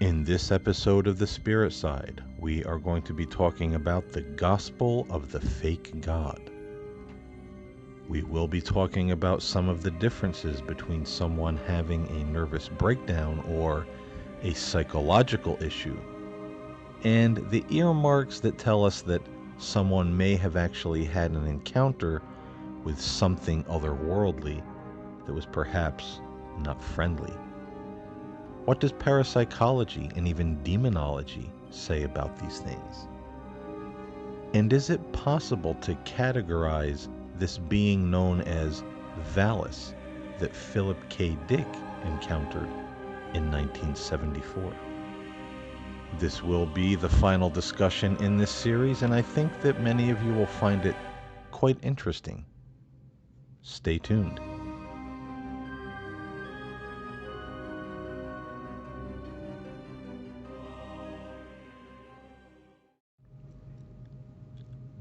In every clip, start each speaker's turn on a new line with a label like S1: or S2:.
S1: In this episode of The Spirit Side, we are going to be talking about the gospel of the fake God. We will be talking about some of the differences between someone having a nervous breakdown or a psychological issue, and the earmarks that tell us that someone may have actually had an encounter with something otherworldly that was perhaps not friendly. What does parapsychology and even demonology say about these things? And is it possible to categorize this being known as Valis that Philip K. Dick encountered in 1974? This will be the final discussion in this series, and I think that many of you will find it quite interesting. Stay tuned.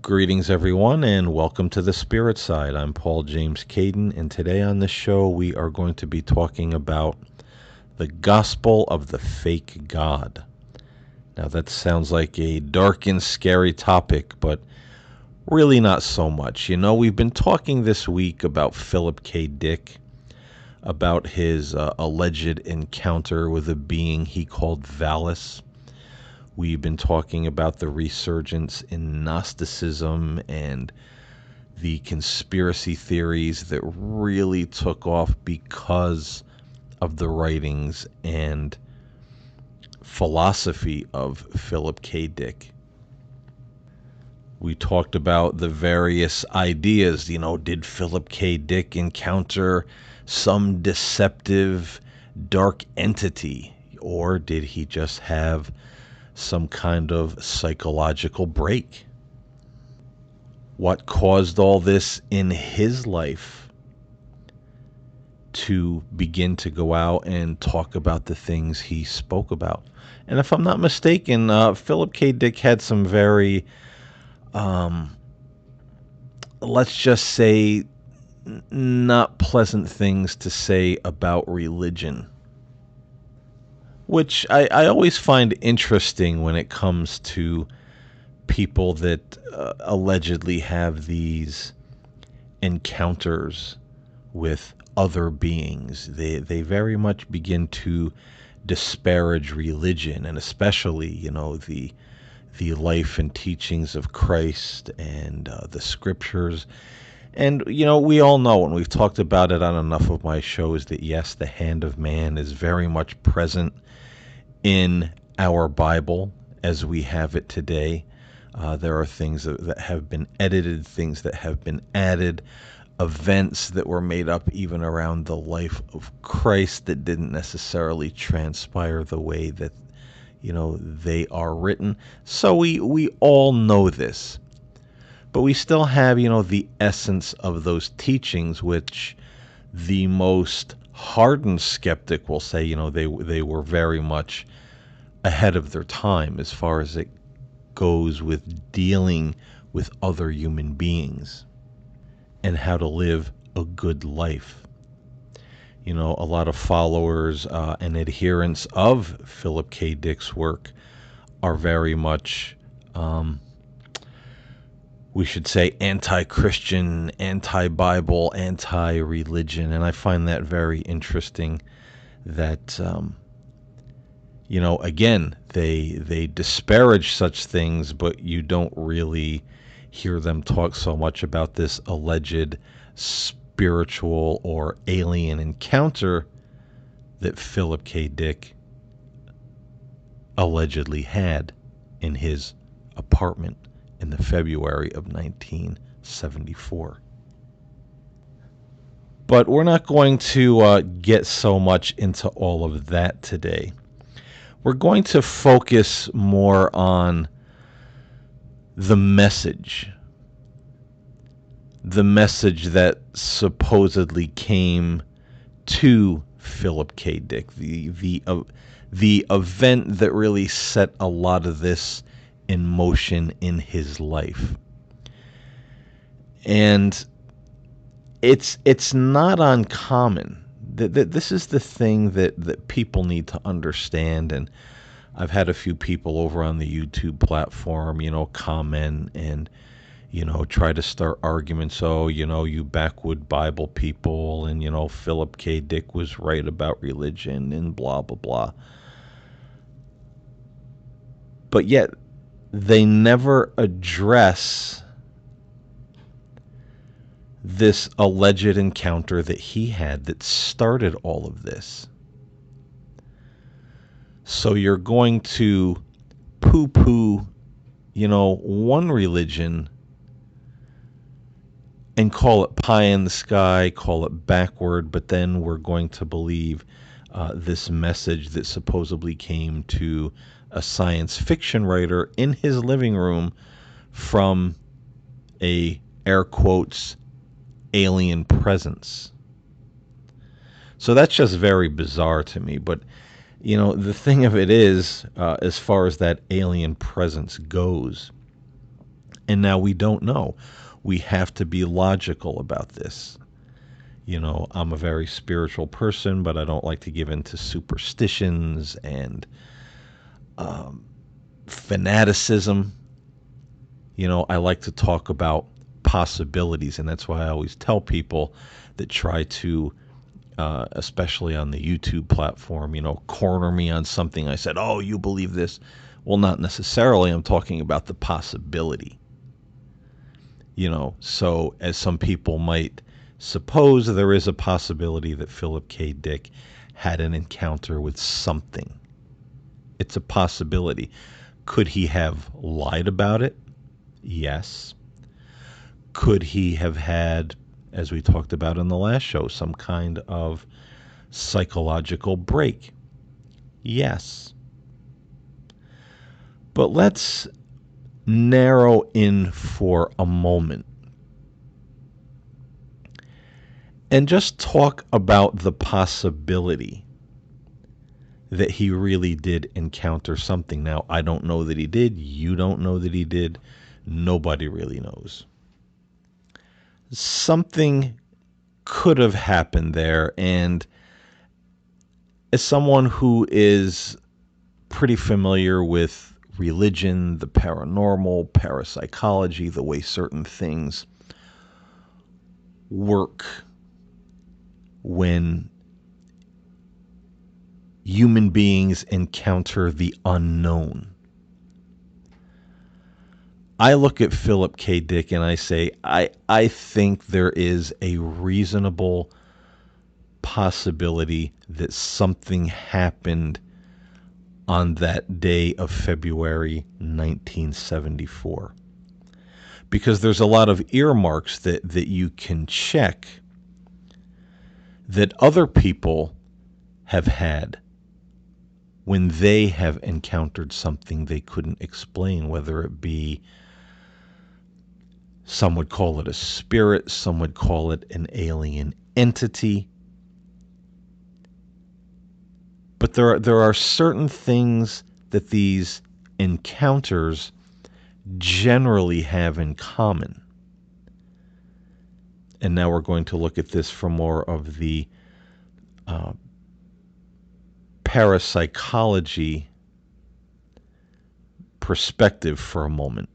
S1: Greetings, everyone, and welcome to The Spirit Side. I'm Paul James Caden, and today on the show we are going to be talking about the gospel of the fake God. Now, that sounds like a dark and scary topic, but really not so much. You know, we've been talking this week about Philip K. Dick, about his alleged encounter with a being he called Valis. We've been talking about the resurgence in Gnosticism and the conspiracy theories that really took off because of the writings and philosophy of Philip K. Dick. We talked about the various ideas. You know, did Philip K. Dick encounter some deceptive dark entity, or did he just have some kind of psychological break? What caused all this in his life to begin to go out and talk about the things he spoke about? And if I'm not mistaken, Philip K. Dick had some very, let's just say, not pleasant things to say about religion, which I always find interesting when it comes to people that allegedly have these encounters with other beings. They very much begin to disparage religion, and especially, you know, the life and teachings of Christ and the scriptures. And, you know, we all know, and we've talked about it on enough of my shows, that yes, the hand of man is very much present in our Bible as we have it today. There are things that have been edited, things that have been added, events that were made up even around the life of Christ that didn't necessarily transpire the way that, you know, they are written. So we all know this. But we still have, you know, the essence of those teachings, which the most hardened skeptic will say, you know, they were very much ahead of their time as far as it goes with dealing with other human beings and how to live a good life. You know, a lot of followers and adherents of Philip K. Dick's work are very much, we should say, anti-Christian, anti-Bible, anti-religion. And I find that very interesting that, you know, again, they disparage such things, but you don't really hear them talk so much about this alleged spiritual or alien encounter that Philip K. Dick allegedly had in his apartment in the February of 1974. But we're not going to get so much into all of that today. We're going to focus more on the message that supposedly came to Philip K. Dick, the event that really set a lot of this in motion in his life. And it's not uncommon. This is the thing that people need to understand, and I've had a few people over on the YouTube platform, comment and, try to start arguments. Oh, you backwood Bible people, and, Philip K. Dick was right about religion and blah, blah, blah. But yet, they never address this alleged encounter that he had that started all of this. So you're going to poo-poo, one religion and call it pie in the sky, call it backward, but then we're going to believe this message that supposedly came to a science fiction writer in his living room from a, air quotes, alien presence. So that's just very bizarre to me. But, the thing of it is, as far as that alien presence goes, and now we don't know. We have to be logical about this. I'm a very spiritual person, but I don't like to give in to superstitions and fanaticism. I like to talk about possibilities, and that's why I always tell people that try to, especially on the YouTube platform, corner me on something. I said, oh, you believe this? Well, not necessarily. I'm talking about the possibility. So as some people might suppose, there is a possibility that Philip K. Dick had an encounter with something. It's a possibility. Could he have lied about it? Yes. Could he have had, as we talked about in the last show, some kind of psychological break? Yes. But let's narrow in for a moment and just talk about the possibility that he really did encounter something. Now, I don't know that he did. You don't know that he did. Nobody really knows. Something could have happened there, and as someone who is pretty familiar with religion, the paranormal, parapsychology, the way certain things work when human beings encounter the unknown. I look at Philip K. Dick and I say, I think there is a reasonable possibility that something happened on that day of February 1974. Because there's a lot of earmarks that you can check that other people have had when they have encountered something they couldn't explain, whether it be, some would call it a spirit, some would call it an alien entity. But there are certain things that these encounters generally have in common. And now we're going to look at this from more of the parapsychology perspective for a moment.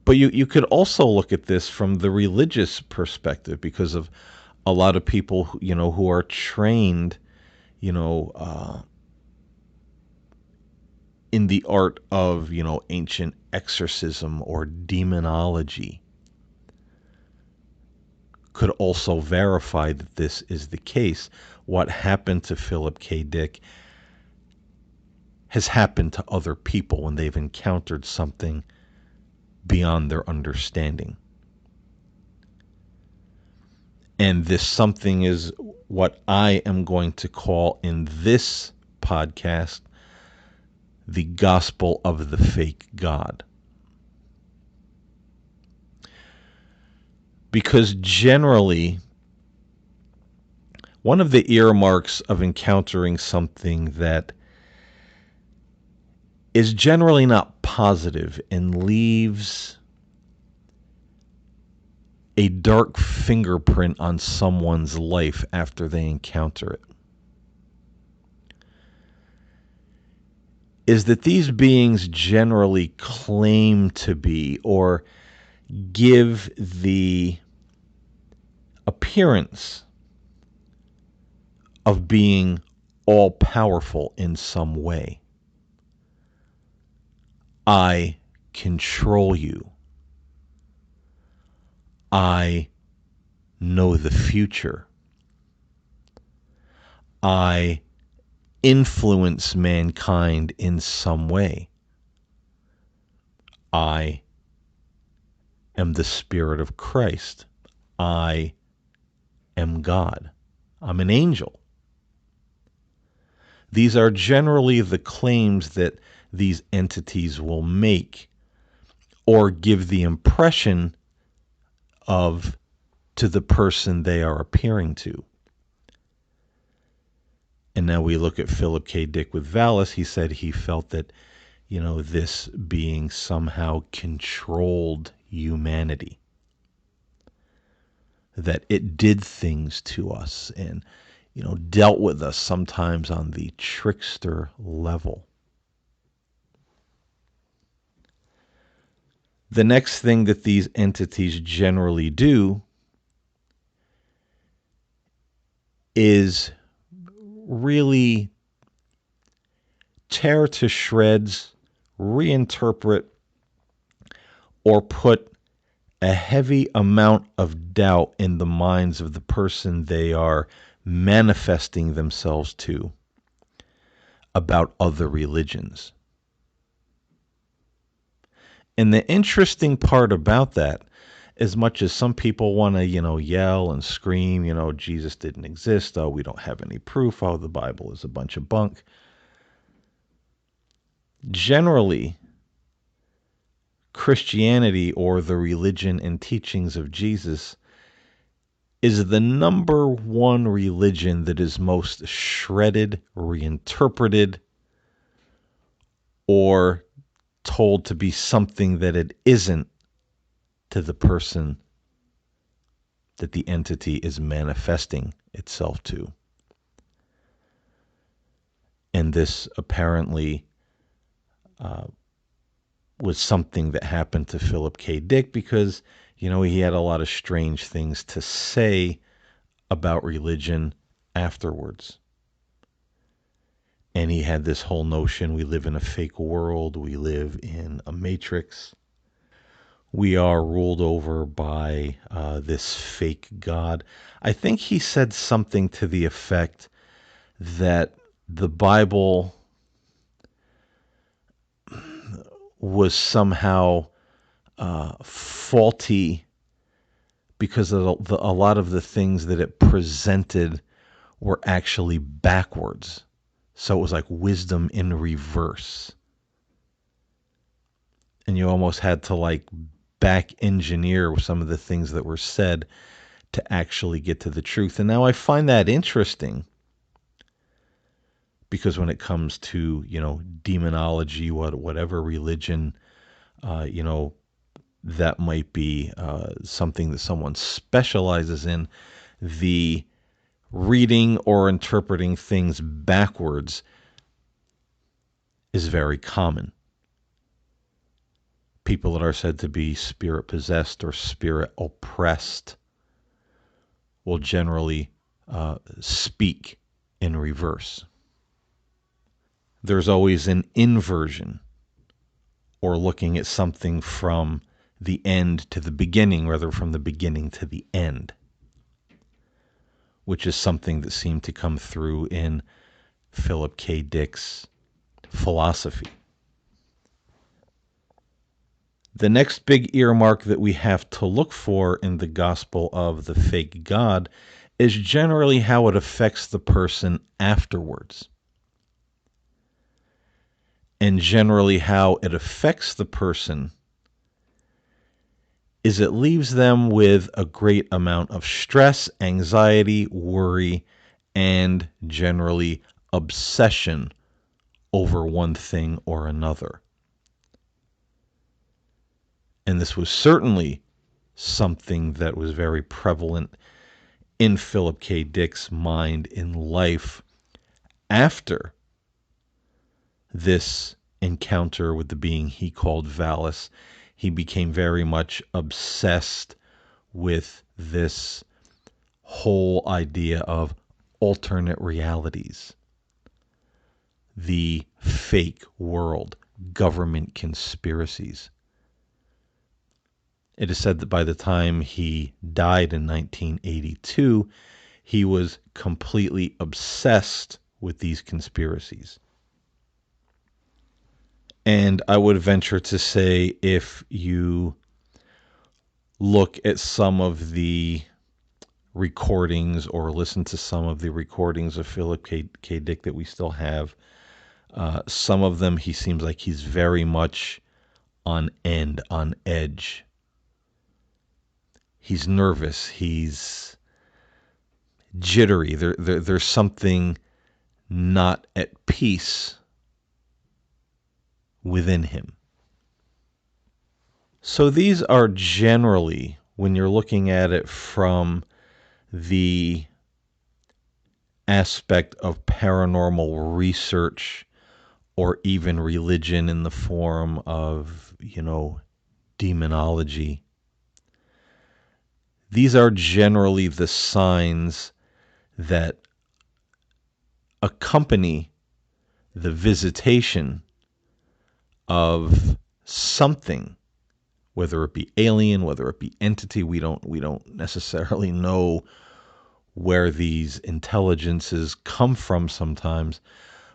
S1: But you could also look at this from the religious perspective, because of a lot of people who are trained in the art of ancient exorcism or demonology could also verify that this is the case. What happened to Philip K. Dick has happened to other people when they've encountered something beyond their understanding. And this something is what I am going to call in this podcast the gospel of the fake God. Because generally, one of the earmarks of encountering something that is generally not positive and leaves a dark fingerprint on someone's life after they encounter it is that these beings generally claim to be or give the appearance of being all powerful in some way. I control you. I know the future. I influence mankind in some way. I am the Spirit of Christ. I am God. I'm an angel. These are generally the claims that these entities will make or give the impression of to the person they are appearing to. And now we look at Philip K. Dick with Valis. He said he felt that, this being somehow controlled humanity, that it did things to us and, dealt with us sometimes on the trickster level. The next thing that these entities generally do is really tear to shreds, reinterpret, or put a heavy amount of doubt in the minds of the person they are manifesting themselves to about other religions. And the interesting part about that, as much as some people want to, yell and scream, Jesus didn't exist, oh, we don't have any proof, oh, the Bible is a bunch of bunk. Generally, Christianity, or the religion and teachings of Jesus, is the number one religion that is most shredded, reinterpreted, or told to be something that it isn't to the person that the entity is manifesting itself to. And this apparently was something that happened to Philip K. Dick because, he had a lot of strange things to say about religion afterwards. And he had this whole notion, we live in a fake world, we live in a matrix. We are ruled over by this fake God. I think he said something to the effect that the Bible was somehow faulty because of a lot of the things that it presented were actually backwards. So it was like wisdom in reverse. And you almost had to back engineer some of the things that were said to actually get to the truth. And now I find that interesting because when it comes to, demonology, whatever religion, that might be something that someone specializes in, the reading or interpreting things backwards is very common. People that are said to be spirit possessed or spirit oppressed will generally speak in reverse. There's always an inversion, or looking at something from the end to the beginning rather from the beginning to the end, which is something that seemed to come through in Philip K. Dick's philosophy. The next big earmark that we have to look for in the gospel of the fake God is generally how it affects the person afterwards. And generally how it affects the person is it leaves them with a great amount of stress, anxiety, worry, and generally obsession over one thing or another. And this was certainly something that was very prevalent in Philip K. Dick's mind in life after this encounter with the being he called Valis, he became very much obsessed with this whole idea of alternate realities, the fake world, government conspiracies. It is said that by the time he died in 1982, he was completely obsessed with these conspiracies. And I would venture to say, if you look at some of the recordings or listen to some of the recordings of Philip K. Dick that we still have, some of them he seems like he's very much on edge. He's nervous. He's jittery. There's something not at peace within him. So these are generally, when you're looking at it from the aspect of paranormal research or even religion in the form of, demonology, these are generally the signs that accompany the visitation of something, whether it be alien, whether it be entity. We don't necessarily know where these intelligences come from sometimes,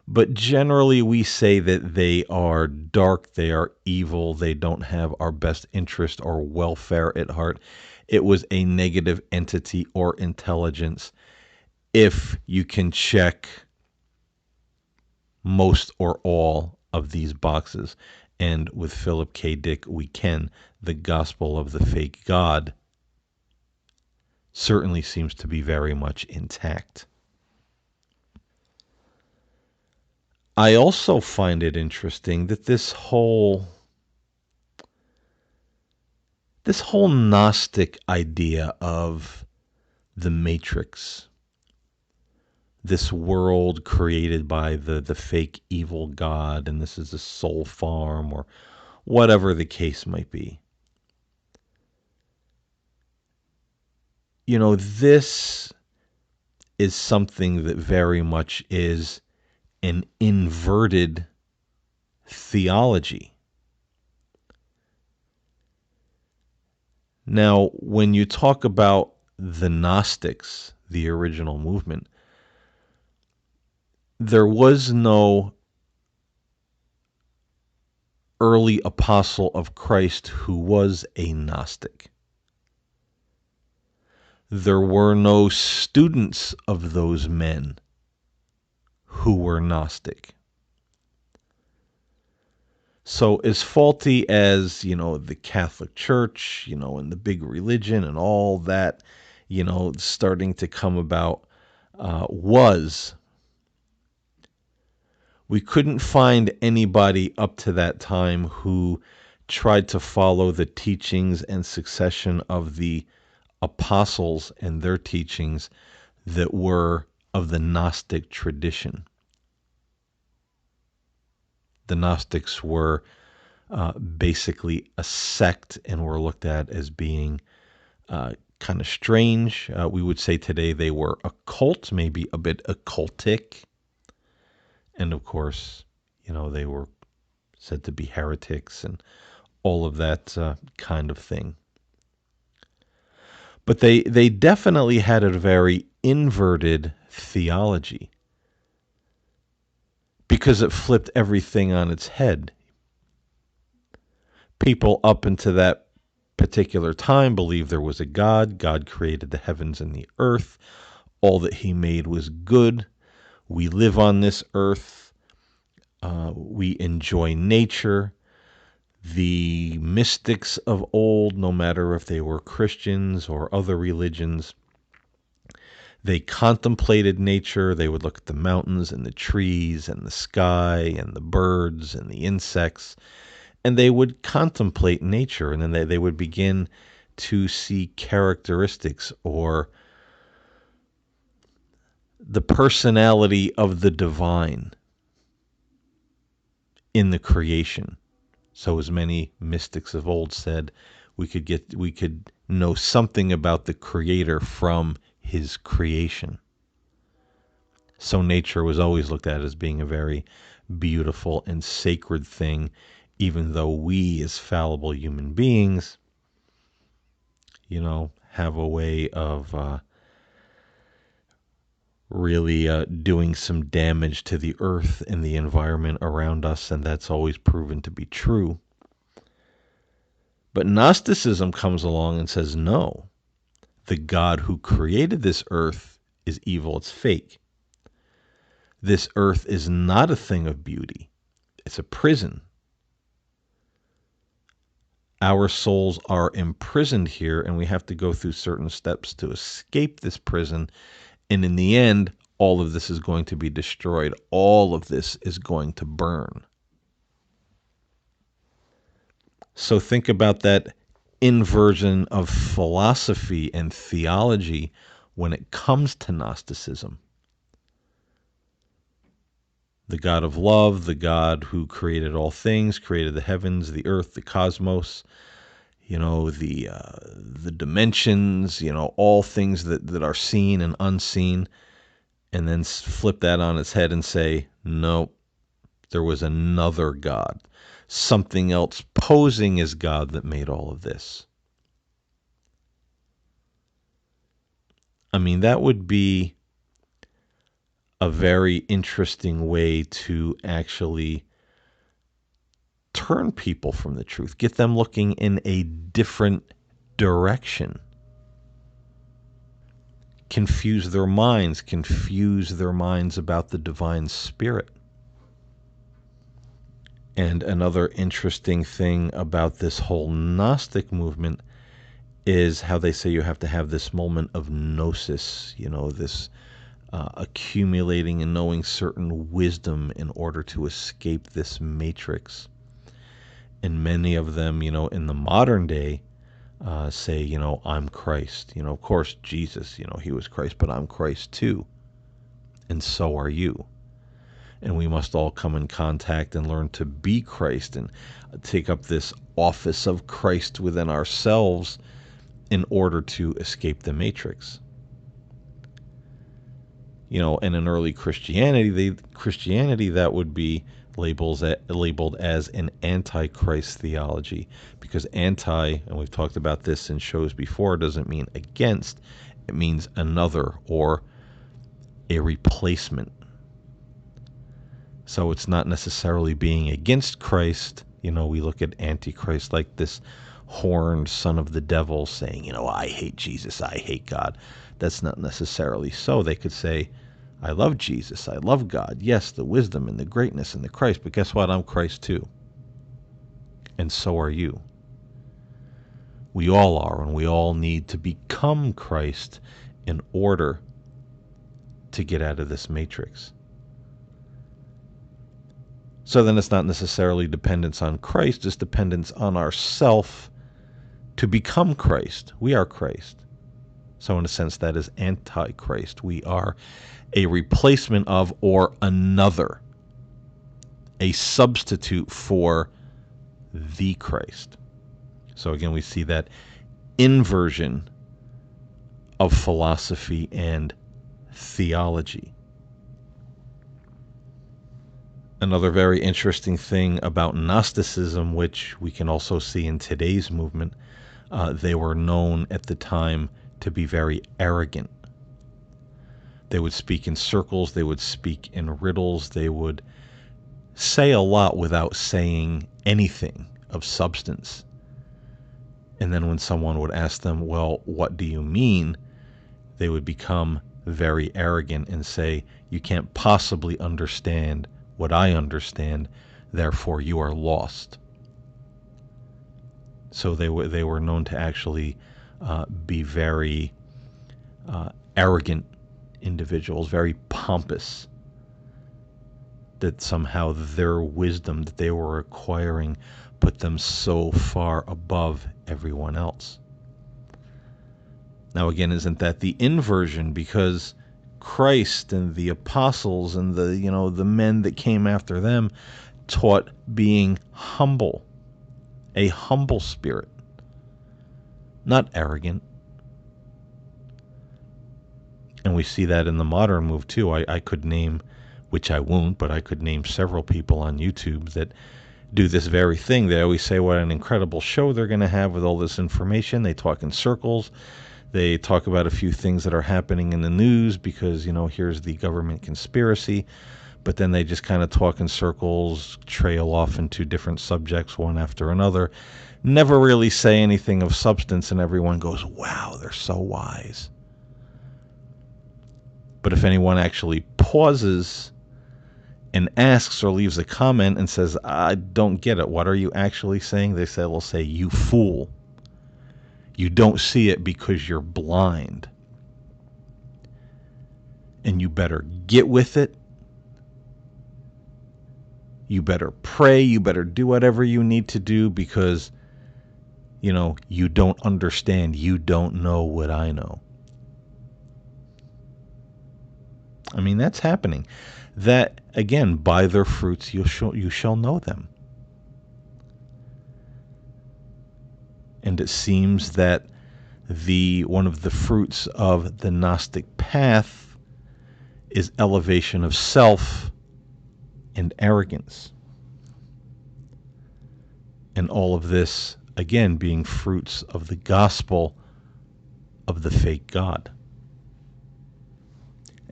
S1: but generally we say that they are dark, they are evil, they don't have our best interest or welfare at heart. It was a negative entity or intelligence if you can check most or all of these boxes. And with Philip K. Dick, we can. The gospel of the fake God certainly seems to be very much intact. I also find it interesting that this whole Gnostic idea of the Matrix, this world created by the fake evil God, and this is a soul farm, or whatever the case might be. This is something that very much is an inverted theology. Now, when you talk about the Gnostics, the original movement, there was no early apostle of Christ who was a Gnostic. There were no students of those men who were Gnostic. So as faulty as, the Catholic Church, and the big religion and all that, starting to come about was, we couldn't find anybody up to that time who tried to follow the teachings and succession of the apostles and their teachings that were of the Gnostic tradition. The Gnostics were basically a sect and were looked at as being kind of strange. We would say today they were a cult, maybe a bit occultic. And of course, they were said to be heretics and all of that kind of thing. But they definitely had a very inverted theology because it flipped everything on its head. People up into that particular time believed there was a God. God created the heavens and the earth. All that he made was good. We live on this earth. We enjoy nature. The mystics of old, no matter if they were Christians or other religions, they contemplated nature. They would look at the mountains and the trees and the sky and the birds and the insects, and they would contemplate nature, and then they would begin to see characteristics or the personality of the divine. in the creation. So as many mystics of old said, we could know something about the creator from his creation. So nature was always looked at as being a very beautiful and sacred thing, even though we as fallible human beings, have a way of really doing some damage to the earth and the environment around us, and that's always proven to be true. But Gnosticism comes along and says, no, the God who created this earth is evil, it's fake. This earth is not a thing of beauty, it's a prison. Our souls are imprisoned here, and we have to go through certain steps to escape this prison. And in the end, all of this is going to be destroyed. All of this is going to burn. So think about that inversion of philosophy and theology when it comes to Gnosticism. The God of love, the God who created all things, created the heavens, the earth, the cosmos, the dimensions, all things that are seen and unseen, and then flip that on its head and say, no, there was another God, something else posing as God that made all of this. I mean, that would be a very interesting way to actually turn people from the truth, get them looking in a different direction. Confuse their minds about the divine spirit. And another interesting thing about this whole Gnostic movement is how they say you have to have this moment of gnosis, this accumulating and knowing certain wisdom in order to escape this matrix. And many of them, in the modern day, say, I'm Christ. Of course, Jesus, he was Christ, but I'm Christ too. And so are you. And we must all come in contact and learn to be Christ and take up this office of Christ within ourselves in order to escape the matrix. And in early Christianity, that would be labeled as an anti-Christ theology, because anti, and we've talked about this in shows before, doesn't mean against, it means another or a replacement. So it's not necessarily being against Christ. We look at Antichrist like this horned son of the devil saying, I hate Jesus, I hate God. That's not necessarily so. They could say, I love Jesus, I love God. Yes, the wisdom and the greatness and the Christ, but guess what? I'm Christ too. And so are you. We all are, and we all need to become Christ in order to get out of this matrix. So then it's not necessarily dependence on Christ, it's dependence on ourself to become Christ. We are Christ. So in a sense, that is anti-Christ. We are a replacement of or another, a substitute for the Christ. So again, we see that inversion of philosophy and theology. Another very interesting thing about Gnosticism, which we can also see in today's movement, they were known at the time to be very arrogant. They would speak in circles, they would speak in riddles, they would say a lot without saying anything of substance. And then when someone would ask them, well, what do you mean? They would become very arrogant and say, you can't possibly understand what I understand, therefore you are lost. So they were known to actually be very arrogant individuals, very pompous, that somehow their wisdom that they were acquiring put them so far above everyone else. Now again, isn't that the inversion? Because Christ and the apostles and the men that came after them taught being humble, a humble spirit, not arrogant. And we see that in the modern move too. I could name, which I won't, but I could name several people on YouTube that do this very thing. They always say what an incredible show they're going to have with all this information. They talk in circles. They talk about a few things that are happening in the news because, here's the government conspiracy. But then they just kind of talk in circles, trail off into different subjects one after another. Never really say anything of substance, and everyone goes, wow, they're so wise. But if anyone actually pauses and asks or leaves a comment and says, I don't get it, what are you actually saying? They'll say, you fool. You don't see it because you're blind. And you better get with it. You better pray. You better do whatever you need to do because, you don't understand. You don't know what I know. I mean, that's happening. That, again, by their fruits you shall know them. And it seems that one of the fruits of the Gnostic path is elevation of self and arrogance. And all of this, again, being fruits of the gospel of the fake God.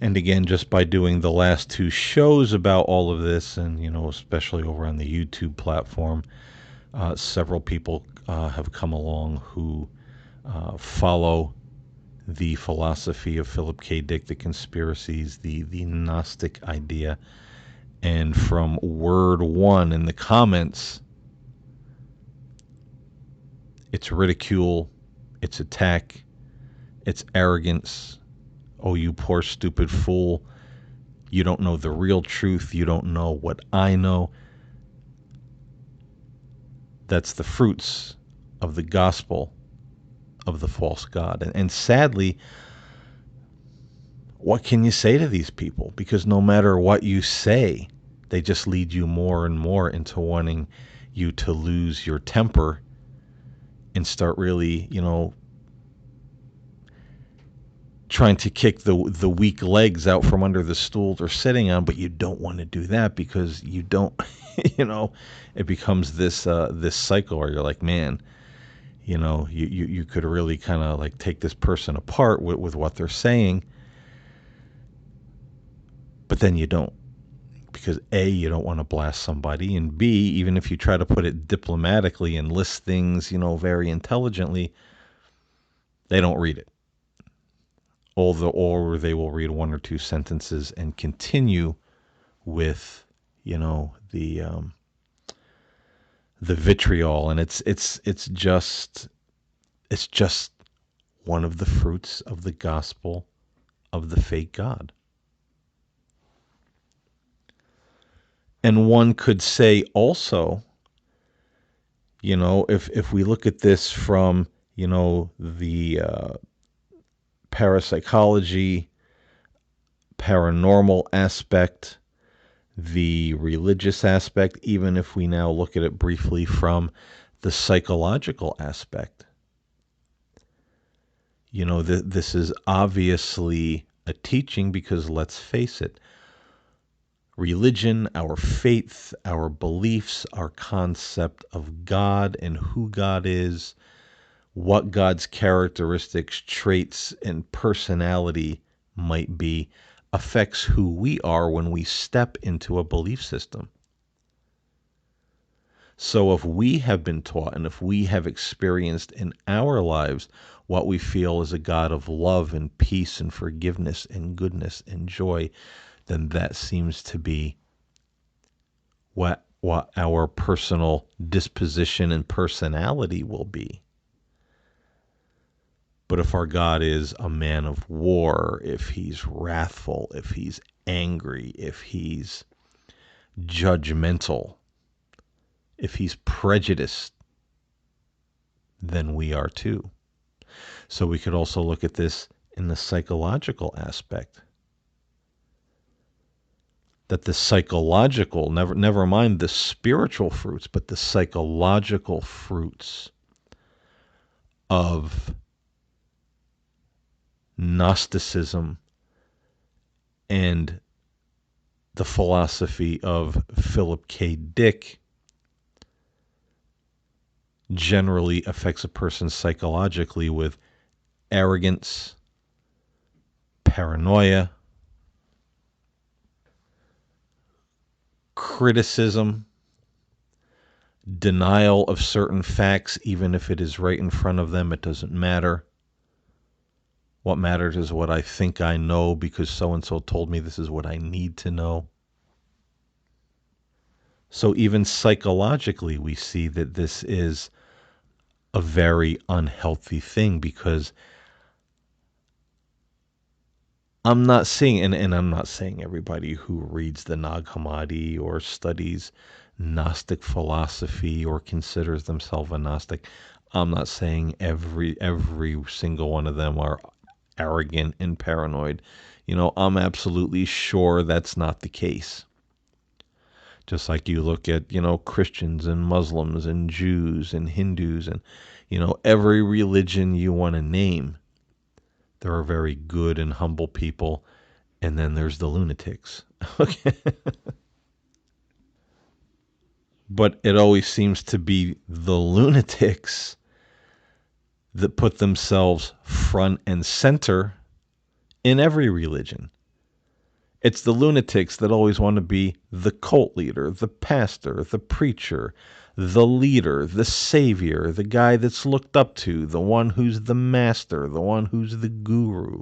S1: And again, just by doing the last two shows about all of this, and especially over on the YouTube platform, several people have come along who follow the philosophy of Philip K. Dick, the conspiracies, the Gnostic idea. And from word one in the comments, it's ridicule, it's attack, it's arrogance. Oh, you poor stupid fool. You don't know the real truth. You don't know what I know. That's the fruits of the gospel of the false god. And sadly, what can you say to these people? Because no matter what you say, they just lead you more and more into wanting you to lose your temper and start really, trying to kick the weak legs out from under the stool they're sitting on, but you don't want to do that because you don't, it becomes this cycle where you're like, man, you could really kind of like take this person apart with what they're saying, but then you don't, because A, you don't want to blast somebody, and B, even if you try to put it diplomatically and list things, very intelligently, they don't read it. Or they will read one or two sentences and continue with, the vitriol, and it's just one of the fruits of the gospel of the fake God. And one could say also, if we look at this from, the parapsychology, paranormal aspect, the religious aspect, even if we now look at it briefly from the psychological aspect. This is obviously a teaching because let's face it, religion, our faith, our beliefs, our concept of God and who God is, what God's characteristics, traits, and personality might be, affects who we are when we step into a belief system. So if we have been taught and if we have experienced in our lives what we feel is a God of love and peace and forgiveness and goodness and joy, then that seems to be what our personal disposition and personality will be. But if our God is a man of war, if he's wrathful, if he's angry, if he's judgmental, if he's prejudiced, then we are too. So we could also look at this in the psychological aspect. that the psychological, never mind the spiritual fruits, but the psychological fruits of Gnosticism and the philosophy of Philip K. Dick generally affects a person psychologically with arrogance, paranoia, criticism, denial of certain facts, even if it is right in front of them, it doesn't matter. What matters is what I think I know because so and so told me this is what I need to know. So even psychologically, we see that this is a very unhealthy thing because I'm not saying, and I'm not saying everybody who reads the Nag Hammadi or studies Gnostic philosophy or considers themselves a Gnostic, I'm not saying every single one of them are arrogant and paranoid. I'm absolutely sure that's not the case. Just like you look at, Christians and Muslims and Jews and Hindus and, every religion you want to name, there are very good and humble people. And then there's the lunatics. Okay. But it always seems to be the lunatics that put themselves front and center in every religion. It's the lunatics that always want to be the cult leader, the pastor, the preacher, the leader, the savior, the guy that's looked up to, the one who's the master, the one who's the guru.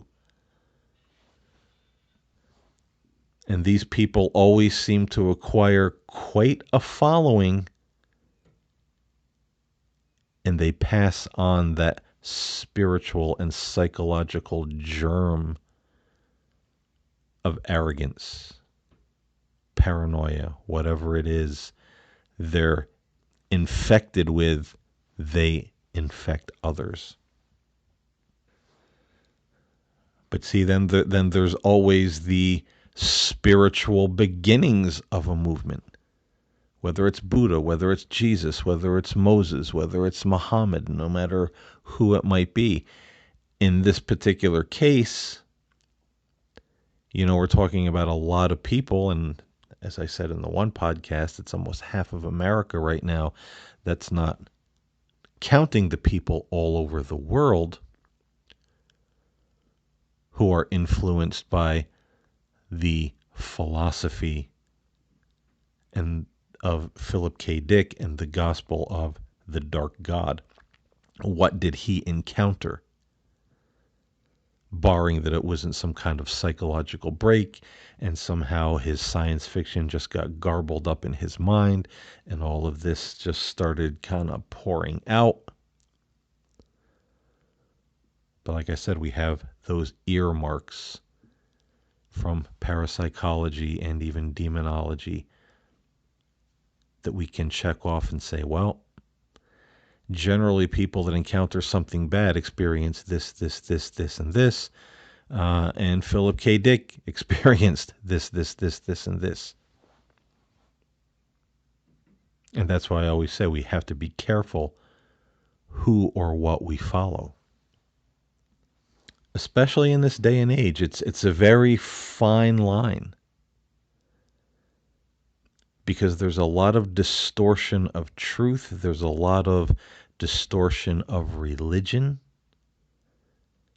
S1: And these people always seem to acquire quite a following, and they pass on that spiritual and psychological germ of arrogance, paranoia, whatever it is they're infected with, they infect others. But see, then there's always the spiritual beginnings of a movement. Whether it's Buddha, whether it's Jesus, whether it's Moses, whether it's Muhammad, no matter who it might be. In this particular case, we're talking about a lot of people, and as I said in the one podcast, it's almost half of America right now. That's not counting the people all over the world who are influenced by the philosophy and of Philip K. Dick and the gospel of the dark god. What did he encounter? Barring that it wasn't some kind of psychological break and somehow his science fiction just got garbled up in his mind and all of this just started kind of pouring out. But like I said, we have those earmarks from parapsychology and even demonology that we can check off and say, well, generally people that encounter something bad experience this, and this. And Philip K. Dick experienced this, and this. And that's why I always say we have to be careful who or what we follow. Especially in this day and age, it's a very fine line. Because there's a lot of distortion of truth. There's a lot of distortion of religion.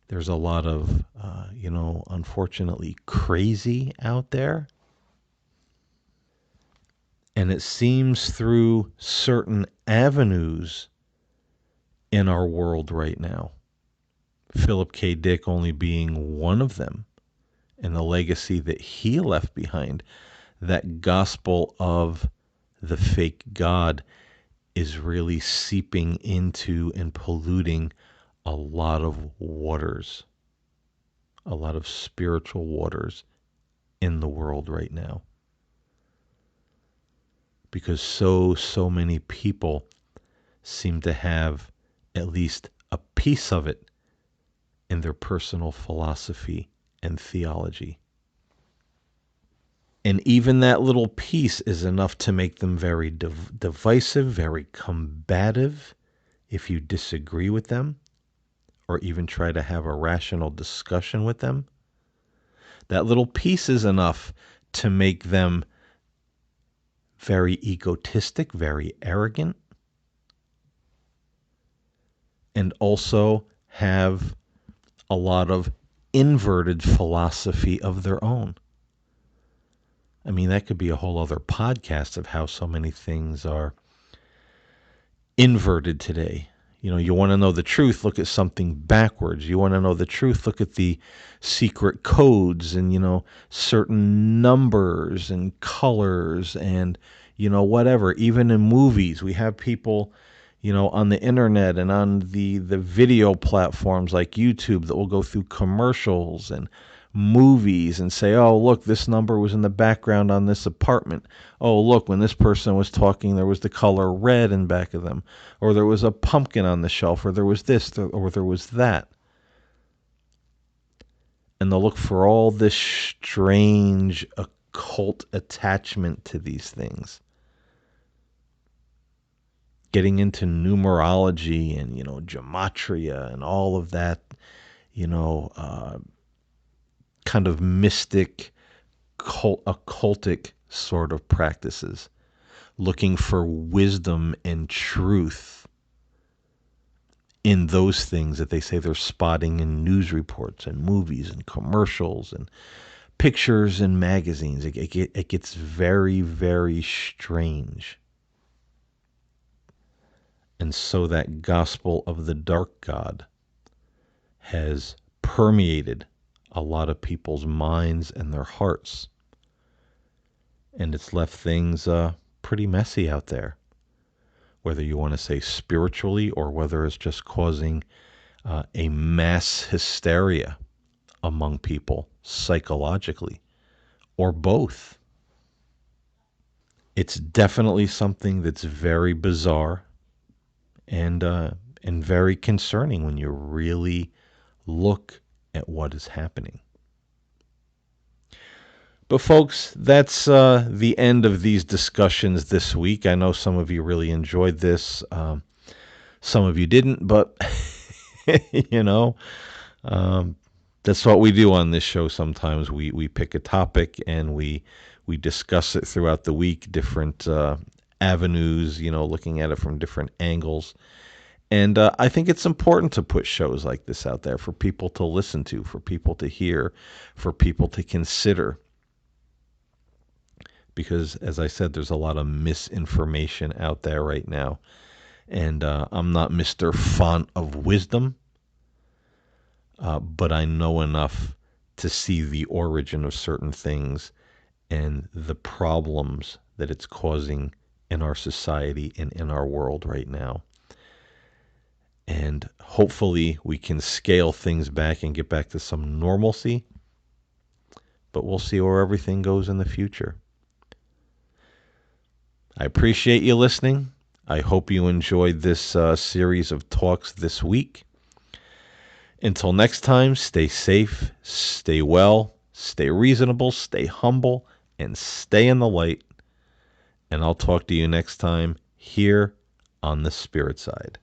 S1: There's a lot of, unfortunately, crazy out there. And it seems through certain avenues in our world right now, Philip K. Dick only being one of them, and the legacy that he left behind, that gospel of the fake God is really seeping into and polluting a lot of waters, a lot of spiritual waters in the world right now. Because so many people seem to have at least a piece of it in their personal philosophy and theology. And even that little piece is enough to make them very divisive, very combative if you disagree with them or even try to have a rational discussion with them. That little piece is enough to make them very egotistic, very arrogant, and also have a lot of inverted philosophy of their own. I mean, that could be a whole other podcast of how so many things are inverted today. You know, you want to know the truth, look at something backwards. You want to know the truth, look at the secret codes and, certain numbers and colors and, whatever. Even in movies, we have people, on the internet and on the video platforms like YouTube that will go through commercials and movies and say, oh, look, this number was in the background on this apartment. Oh, look, when this person was talking, there was the color red in back of them, or there was a pumpkin on the shelf, or there was this, or there was that. And they'll look for all this strange occult attachment to these things. Getting into numerology and, gematria and all of that, kind of mystic, occultic sort of practices, looking for wisdom and truth in those things that they say they're spotting in news reports and movies and commercials and pictures and magazines. It gets very, very strange. And so that gospel of the dark god has permeated a lot of people's minds and their hearts. And it's left things pretty messy out there, whether you want to say spiritually or whether it's just causing a mass hysteria among people psychologically, or both. It's definitely something that's very bizarre and very concerning when you really look at what is happening. But folks, that's the end of these discussions this week. I know some of you really enjoyed this. Some of you didn't, but that's what we do on this show. Sometimes we pick a topic and we discuss it throughout the week, different avenues, looking at it from different angles. And I think it's important to put shows like this out there for people to listen to, for people to hear, for people to consider. Because, as I said, there's a lot of misinformation out there right now. And I'm not Mr. Font of Wisdom, but I know enough to see the origin of certain things and the problems that it's causing in our society and in our world right now. And hopefully we can scale things back and get back to some normalcy. But we'll see where everything goes in the future. I appreciate you listening. I hope you enjoyed this series of talks this week. Until next time, stay safe, stay well, stay reasonable, stay humble, and stay in the light. And I'll talk to you next time here on the Spirit Side.